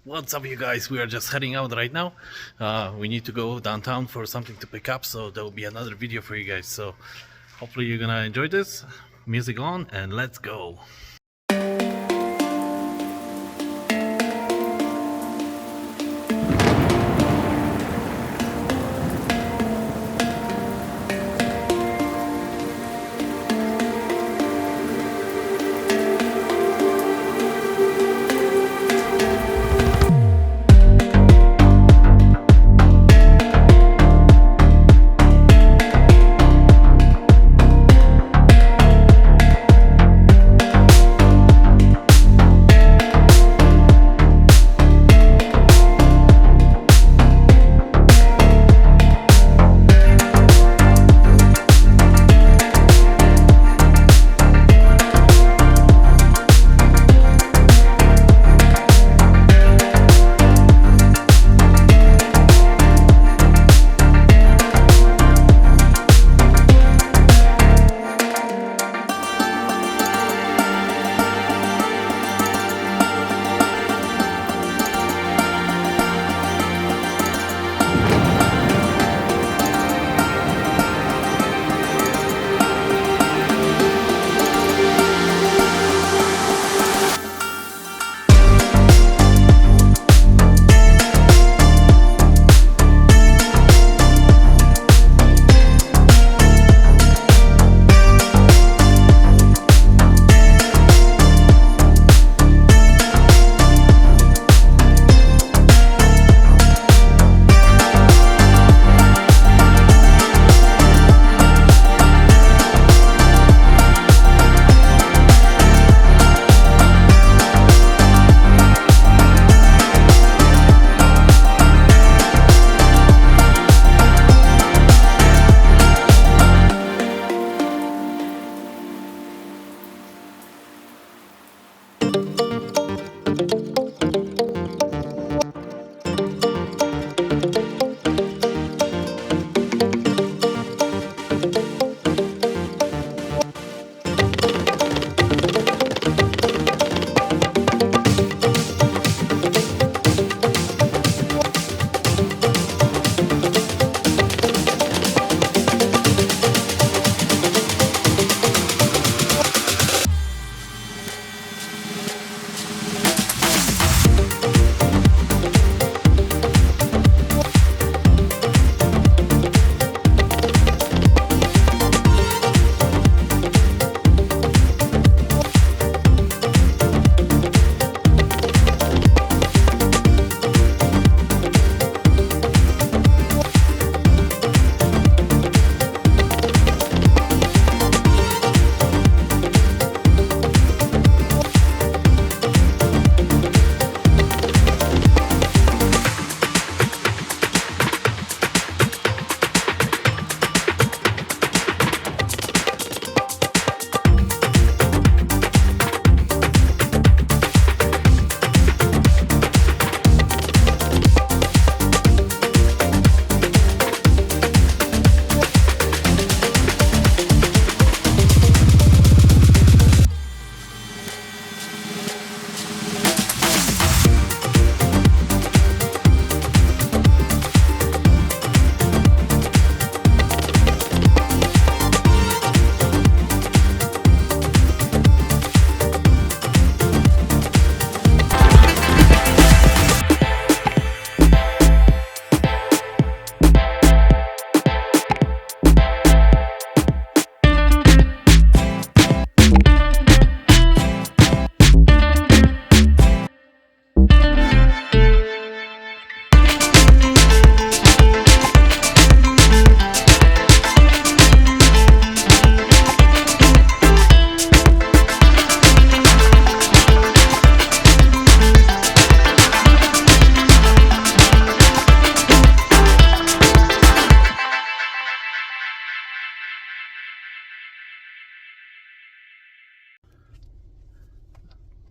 What's up, you guys? We are just heading out right now. We need to go downtown for something to pick up, so there will be another video for you guys. So hopefully you're gonna enjoy this. Music on, and let's go.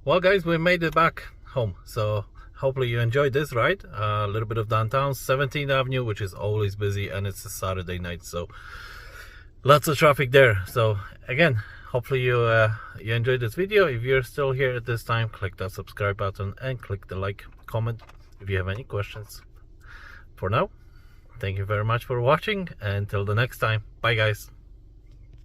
Well, guys, we made it back home, so hopefully you enjoyed this ride. A little bit of downtown 17th Avenue, which is always busy, and it's a Saturday night, so lots of traffic there. So again, hopefully you enjoyed this video. If you're still here at this time, click that subscribe button and click the like, comment if you have any questions. For now, thank you very much for watching, and until the next time, bye guys.